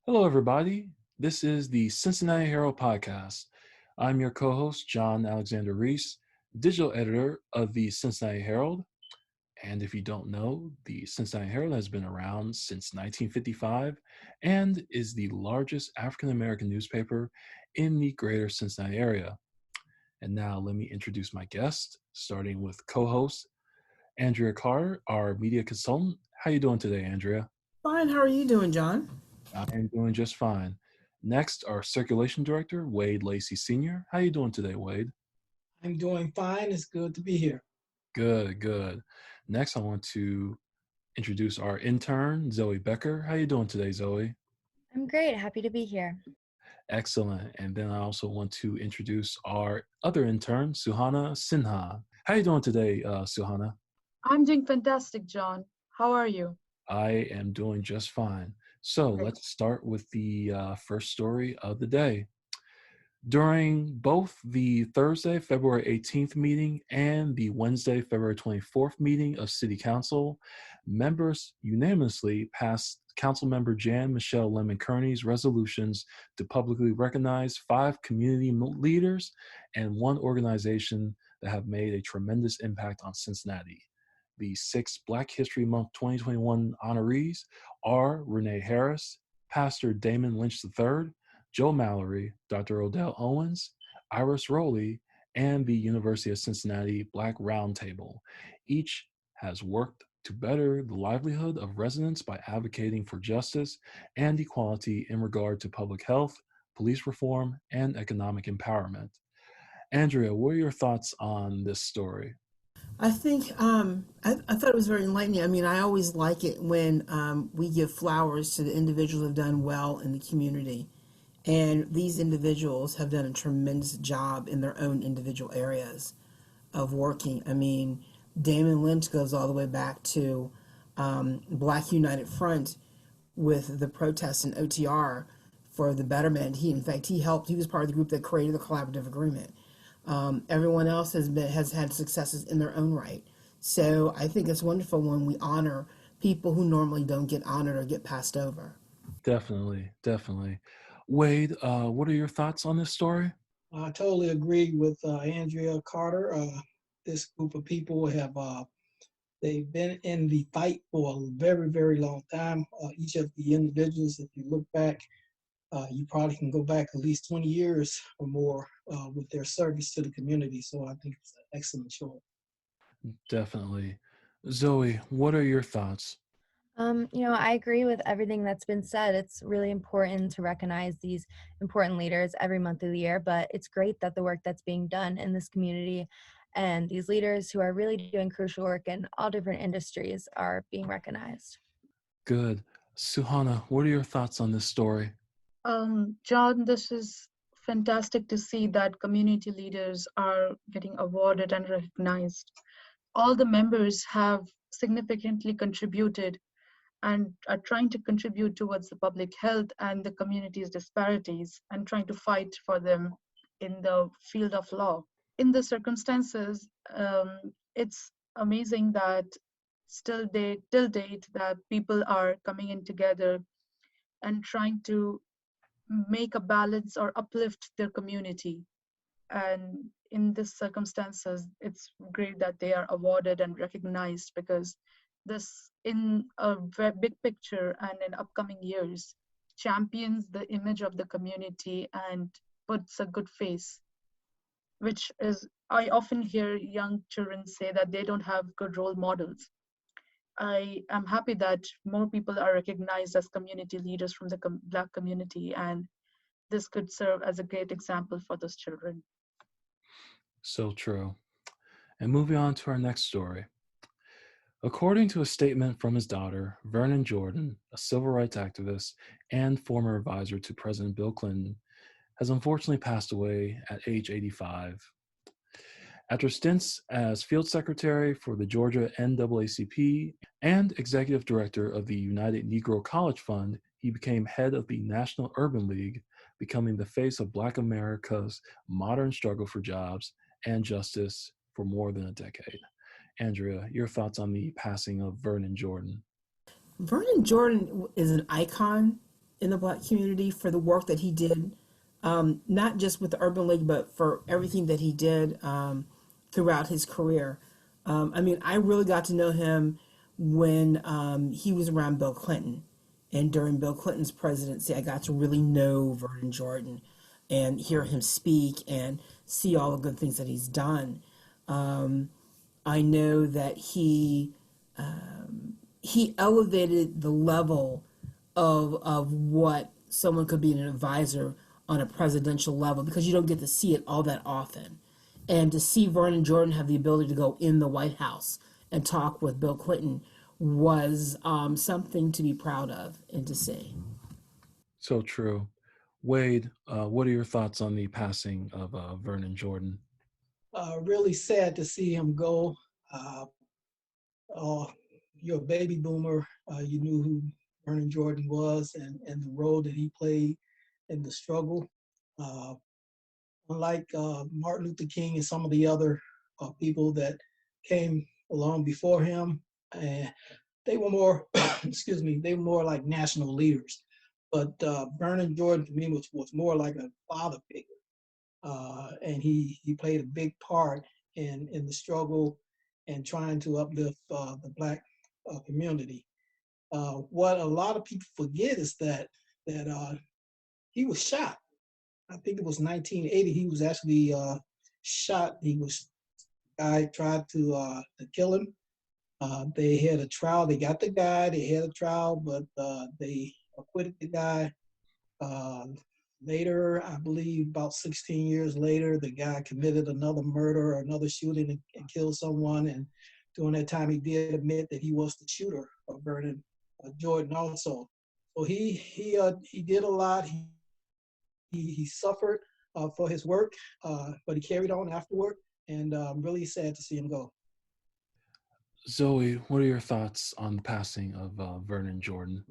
Hello, everybody. This is the Cincinnati Herald Podcast. I'm your co host, John Alexander Reese, digital editor of the Cincinnati Herald. And if you don't know, the Cincinnati Herald has been around since 1955 and is the largest African American newspaper in the greater Cincinnati area. And now let me introduce my guest, starting with co host Andrea Carter, our media consultant. How you doing today, Andrea? Fine. How are you doing, John? I am doing just fine. Next, our circulation director, Wade Lacey Sr. How you doing today, Wade? I'm doing fine. It's good to be here. Good, good. Next, I want to introduce our intern, Zoey Becker. How you doing today, Zoey? I'm great. Happy to be here. Excellent. And then I also want to introduce our other intern, Suhana Sinha. How you doing today, Suhana? I'm doing fantastic, John. How are you? I am doing just fine. So let's start with the first story of the day. During both the Thursday, February 18th meeting and the Wednesday, February 24th meeting of City Council, members unanimously passed Councilmember Jan Michelle Lemon Kearney's resolutions to publicly recognize 5 community leaders and 1 organization that have made a tremendous impact on Cincinnati. The 6 Black History Month 2021 honorees are Renee Harris, Pastor Damon Lynch III, Joe Mallory, Dr. Odell Owens, Iris Rowley, and the University of Cincinnati Black Roundtable. Each has worked to better the livelihood of residents by advocating for justice and equality in regard to public health, police reform, and economic empowerment. Andrea, what are your thoughts on this story? I think I thought it was very enlightening. I mean, I always like it when we give flowers to the individuals who have done well in the community. And these individuals have done a tremendous job in their own individual areas of working. I mean, Damon Lynch goes all the way back to Black United Front with the protests in OTR for the betterment. He was part of the group that created the collaborative agreement. Everyone else has had successes in their own right. So I think it's wonderful when we honor people who normally don't get honored or get passed over. Definitely, definitely. Wade, what are your thoughts on this story? I totally agree with Andrea Carter. This group of people they've been in the fight for a very, very long time. Each of the individuals, if you look back, you probably can go back at least 20 years or more with their service to the community. So I think it's an excellent choice. Definitely. Zoey, what are your thoughts? I agree with everything that's been said. It's really important to recognize these important leaders every month of the year, but it's great that the work that's being done in this community and these leaders who are really doing crucial work in all different industries are being recognized. Good. Suhana, what are your thoughts on this story? John, this is fantastic to see that community leaders are getting awarded and recognized. All the members have significantly contributed and are trying to contribute towards the public health and the community's disparities and trying to fight for them in the field of law. In the circumstances, it's amazing that till date that people are coming in together and trying to make a balance or uplift their community. And in these circumstances, it's great that they are awarded and recognized because this, in a very big picture and in upcoming years, champions the image of the community and puts a good face, which is, I often hear young children say that they don't have good role models. I am happy that more people are recognized as community leaders from the Black community, and this could serve as a great example for those children. So true. And moving on to our next story. According to a statement from his daughter, Vernon Jordan, a civil rights activist and former advisor to President Bill Clinton, has unfortunately passed away at age 85. After stints as field secretary for the Georgia NAACP and executive director of the United Negro College Fund, he became head of the National Urban League, becoming the face of Black America's modern struggle for jobs and justice for more than a decade. Andrea, your thoughts on the passing of Vernon Jordan? Vernon Jordan is an icon in the Black community for the work that he did, not just with the Urban League, but for everything that he did throughout his career. I really got to know him when he was around Bill Clinton. And during Bill Clinton's presidency, I got to really know Vernon Jordan and hear him speak and see all the good things that he's done. I know that he elevated the level of what someone could be an advisor on a presidential level, because you don't get to see it all that often. And to see Vernon Jordan have the ability to go in the White House and talk with Bill Clinton was something to be proud of and to see. So true. Wade, what are your thoughts on the passing of Vernon Jordan? Really sad to see him go. You're a baby boomer. You knew who Vernon Jordan was and the role that he played in the struggle. Unlike Martin Luther King and some of the other people that came along before him, they were more, they were more like national leaders. But Vernon Jordan to me was more like a father figure. And he played a big part in the struggle and trying to uplift the Black community. What a lot of people forget is that he was shot. I think it was 1980. He was actually shot. Guy tried to kill him. They had a trial. They got the guy. They had a trial, but they acquitted the guy. Later, I believe about 16 years later, the guy committed another murder or another shooting and killed someone. And during that time, he did admit that he was the shooter of Vernon Jordan also. So he did a lot. He suffered for his work, but he carried on afterward. And I'm really sad to see him go. Zoey, what are your thoughts on the passing of Vernon Jordan?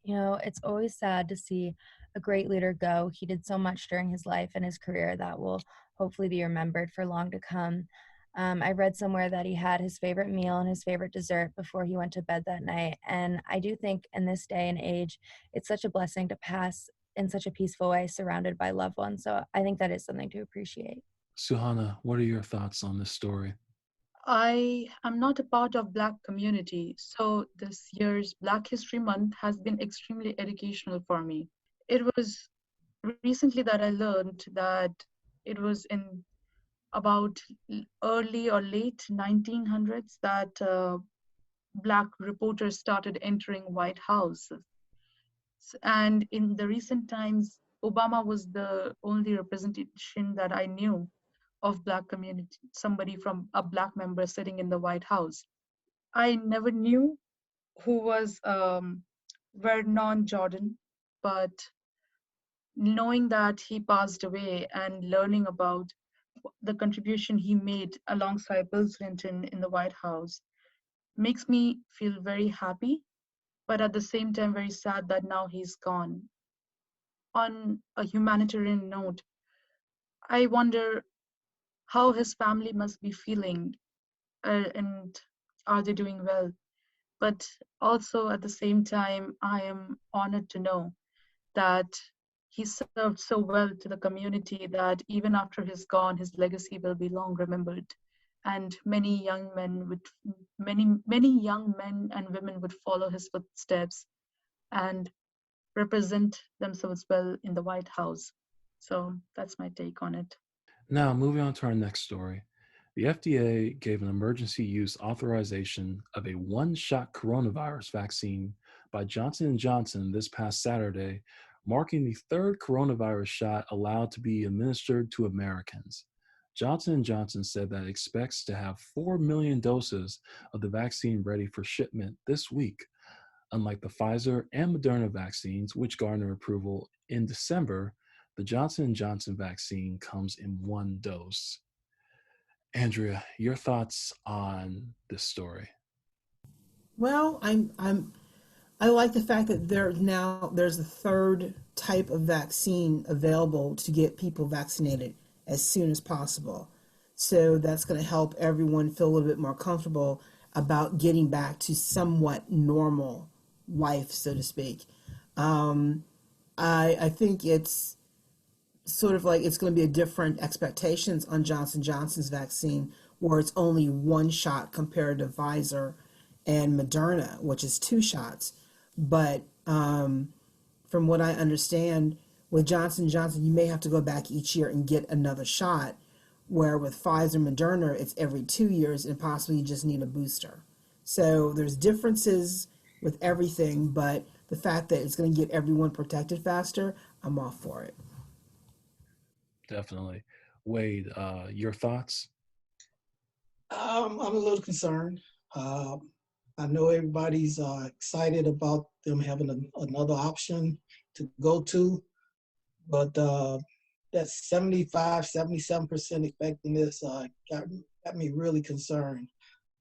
It's always sad to see a great leader go. He did so much during his life and his career that will hopefully be remembered for long to come. I read somewhere that he had his favorite meal and his favorite dessert before he went to bed that night. And I do think in this day and age, it's such a blessing to pass in such a peaceful way, surrounded by loved ones. So I think that is something to appreciate. Suhana, what are your thoughts on this story? I am not a part of Black community, so this year's Black History Month has been extremely educational for me. It was recently that I learned that it was in about early or late 1900s that Black reporters started entering White House. And in the recent times, Obama was the only representation that I knew of Black community, somebody from a Black member sitting in the White House. I never knew who was Vernon Jordan, but knowing that he passed away and learning about the contribution he made alongside Bill Clinton in the White House makes me feel very happy, but at the same time very sad that now he's gone. On a humanitarian note, I wonder how his family must be feeling and are they doing well? But also at the same time, I am honored to know that he served so well to the community that even after he's gone, his legacy will be long remembered. And many young men and women would follow his footsteps and represent themselves well in the White House. So that's my take on it. Now, moving on to our next story. The FDA gave an emergency use authorization of a one-shot coronavirus vaccine by Johnson & Johnson this past Saturday, marking the third coronavirus shot allowed to be administered to Americans. Johnson & Johnson said that it expects to have 4 million doses of the vaccine ready for shipment this week. Unlike the Pfizer and Moderna vaccines, which garnered approval in December, the Johnson & Johnson vaccine comes in one dose. Andria, your thoughts on this story? Well, I like the fact that there's a third type of vaccine available to get people vaccinated as soon as possible. So that's going to help everyone feel a little bit more comfortable about getting back to somewhat normal life, so to speak. I think it's sort of like it's going to be a different expectations on Johnson Johnson's vaccine, where it's only one shot compared to Pfizer and Moderna, which is two shots. But from what I understand, with Johnson Johnson, you may have to go back each year and get another shot, where with Pfizer and Moderna, it's every 2 years and possibly you just need a booster. So there's differences with everything, but the fact that it's going to get everyone protected faster, I'm all for it. Definitely. Wade, your thoughts? I'm a little concerned. I know everybody's excited about them having another option to go to, but that 75, 77% effectiveness got me really concerned.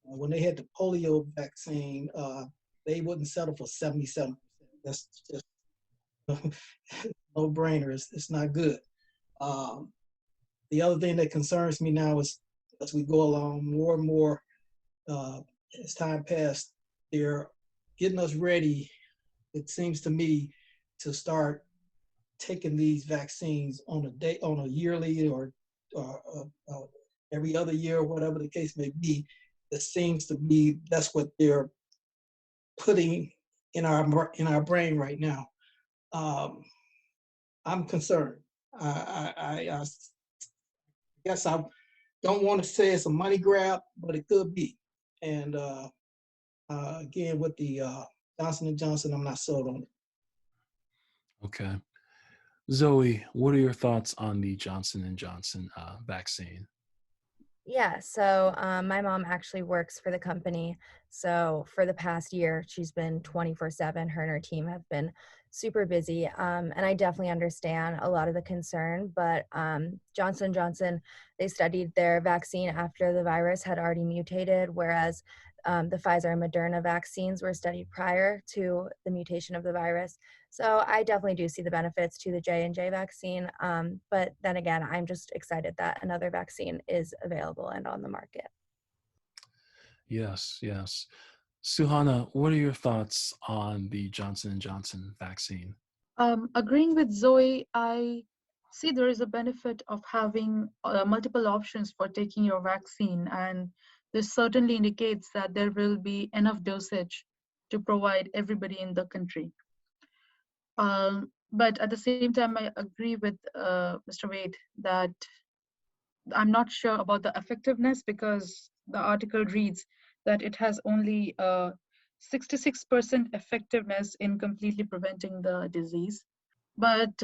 When they had the polio vaccine, they wouldn't settle for 77%. That's just no brainer. It's not good. The other thing that concerns me now is as we go along more and more, as time passed, they're getting us ready, it seems to me, to start taking these vaccines on a yearly or every other year, whatever the case may be. It seems to be that's what they're putting in our brain right now. I'm concerned. I guess I don't want to say it's a money grab, but it could be. And again, with the Johnson & Johnson, I'm not sold on it. Okay. Zoey, what are your thoughts on the Johnson & Johnson vaccine? Yeah, so my mom actually works for the company. So for the past year, she's been 24/7. Her and her team have been super busy. And I definitely understand a lot of the concern, but Johnson & Johnson, they studied their vaccine after the virus had already mutated, whereas the Pfizer and Moderna vaccines were studied prior to the mutation of the virus. So I definitely do see the benefits to the J&J vaccine. But then again, I'm just excited that another vaccine is available and on the market. Yes, yes. Suhana, what are your thoughts on the Johnson & Johnson vaccine? Agreeing with Zoe, I see there is a benefit of having multiple options for taking your vaccine, and this certainly indicates that there will be enough dosage to provide everybody in the country. But at the same time, I agree with Mr. Wade that I'm not sure about the effectiveness, because the article reads that it has only 66% effectiveness in completely preventing the disease. But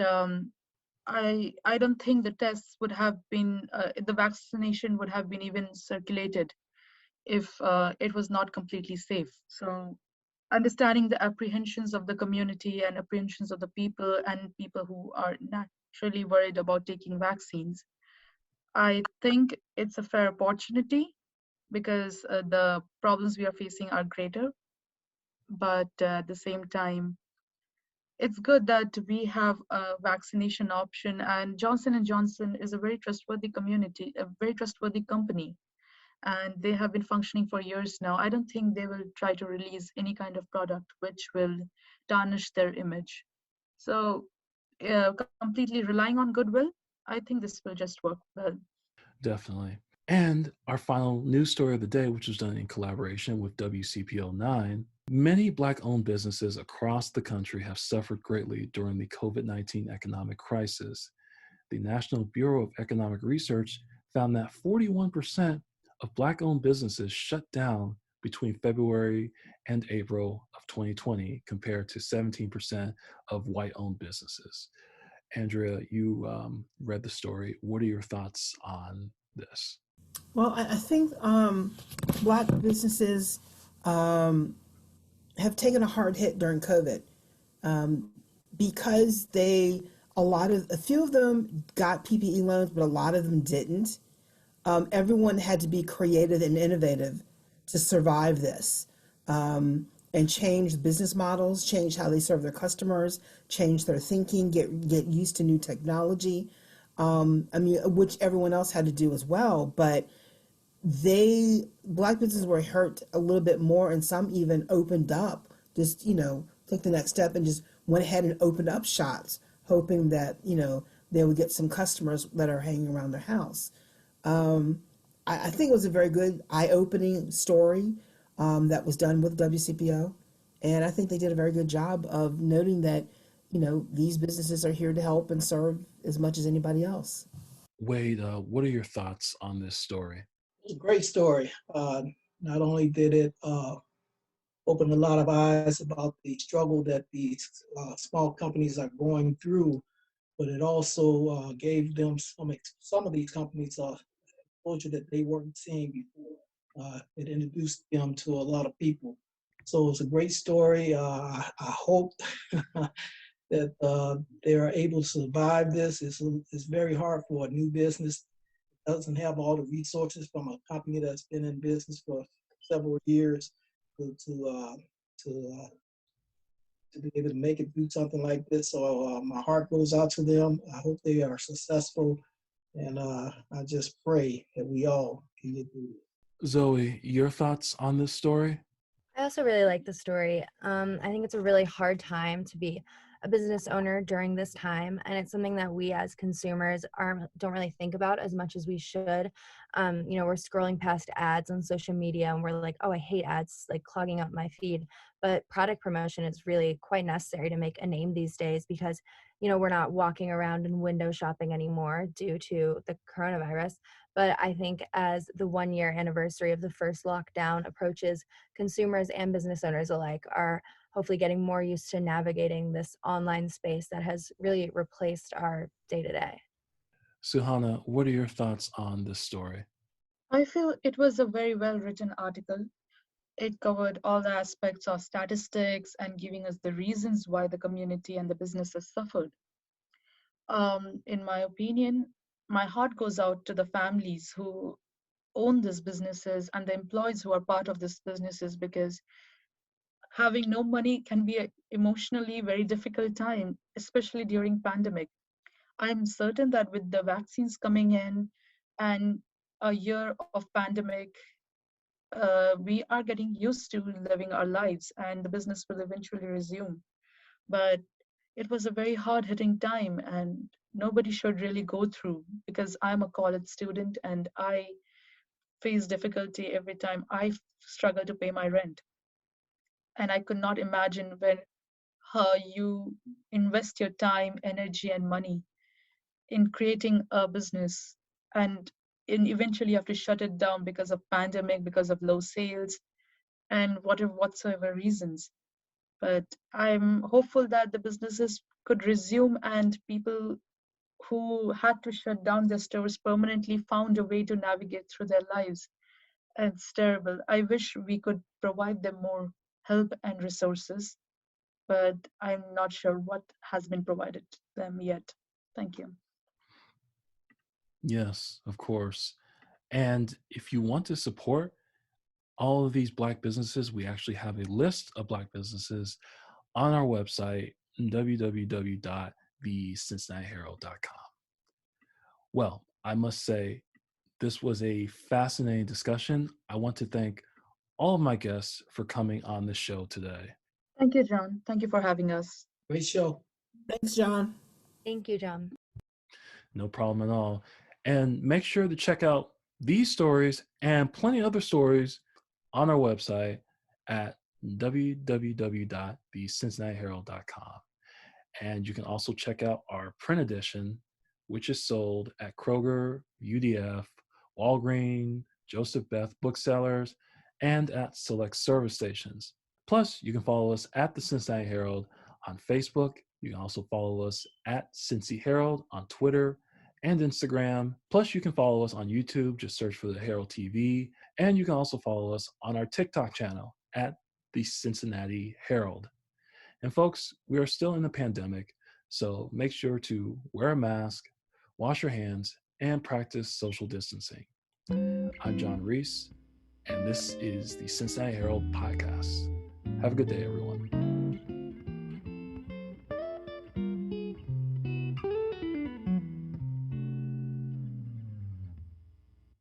I don't think the tests would have been, the vaccination would have been even circulated if it was not completely safe. So understanding the apprehensions of the community and apprehensions of the people and people who are naturally worried about taking vaccines, I think it's a fair opportunity, because the problems we are facing are greater. But at the same time, it's good that we have a vaccination option, and Johnson & Johnson is a very trustworthy community, a very trustworthy company, and they have been functioning for years now. I don't think they will try to release any kind of product which will tarnish their image. So completely relying on goodwill, I think this will just work well. Definitely. And our final news story of the day, which was done in collaboration with WCPO 9, many Black-owned businesses across the country have suffered greatly during the COVID-19 economic crisis. The National Bureau of Economic Research found that 41% of Black-owned businesses shut down between February and April of 2020, compared to 17% of white-owned businesses. Andria, you read the story. What are your thoughts on this? Well, I think Black businesses have taken a hard hit during COVID because a few of them got PPE loans, but a lot of them didn't. Everyone had to be creative and innovative to survive this and change business models, change how they serve their customers, change their thinking, get used to new technology. Which everyone else had to do as well, but Black businesses were hurt a little bit more, and some even opened up, just, took the next step and just went ahead and opened up shops, hoping that, they would get some customers that are hanging around their house. I think it was a very good eye-opening story that was done with WCPO. And I think they did a very good job of noting that, these businesses are here to help and serve as much as anybody else. Wade, what are your thoughts on this story? It's a great story. Not only did it open a lot of eyes about the struggle that these small companies are going through, but it also gave them some of these companies exposure that they weren't seeing before. It introduced them to a lot of people. So it's a great story. I hope that they are able to survive this. It's very hard for a new business. It doesn't have all the resources from a company that's been in business for several years to be able to make it through something like this. So my heart goes out to them. I hope they are successful, and I just pray that we all can get through it. Zoey, your thoughts on this story? I also really like the story. I think it's a really hard time to be a business owner during this time, and it's something that we as consumers don't really think about as much as we should. We're scrolling past ads on social media and we're like, oh, I hate ads, like clogging up my feed. But product promotion is really quite necessary to make a name these days because, we're not walking around and window shopping anymore due to the coronavirus. But I think as the 1-year anniversary of the first lockdown approaches, consumers and business owners alike are hopefully getting more used to navigating this online space that has really replaced our day-to-day. Suhana, what are your thoughts on this story? I feel it was a very well written article. It covered all the aspects of statistics and giving us the reasons why the community and the businesses suffered. In my opinion, my heart goes out to the families who own these businesses and the employees who are part of these businesses, because having no money can be an emotionally very difficult time, especially during pandemic. I'm certain that with the vaccines coming in and a year of pandemic, we are getting used to living our lives and the business will eventually resume. But it was a very hard hitting time and nobody should really go through, because I'm a college student and I face difficulty every time I struggle to pay my rent. And I could not imagine when you invest your time, energy, and money in creating a business and eventually you have to shut it down because of pandemic, because of low sales, and whatsoever reasons. But I'm hopeful that the businesses could resume and people who had to shut down their stores permanently found a way to navigate through their lives. And it's terrible. I wish we could provide them more help and resources, but I'm not sure what has been provided to them yet. Thank you. Yes, of course. And if you want to support all of these Black businesses, we actually have a list of Black businesses on our website, www.thecincinnatiherald.com. Well, I must say, this was a fascinating discussion. I want to thank all of my guests for coming on the show today. Thank you, John. Thank you for having us. Great show. Thanks, John. Thank you, John. No problem at all. And make sure to check out these stories and plenty of other stories on our website at www.thecincinnatiherald.com. And you can also check out our print edition, which is sold at Kroger, UDF, Walgreens, Joseph Beth Booksellers, and at select service stations. Plus, you can follow us at the Cincinnati Herald on Facebook. You can also follow us at Cincy Herald on Twitter and Instagram. Plus, you can follow us on YouTube. Just search for the Herald TV. And you can also follow us on our TikTok channel at the Cincinnati Herald. And folks, we are still in the pandemic, so make sure to wear a mask, wash your hands, and practice social distancing. I'm John Reese, and this is the Cincinnati Herald Podcast. Have a good day, everyone.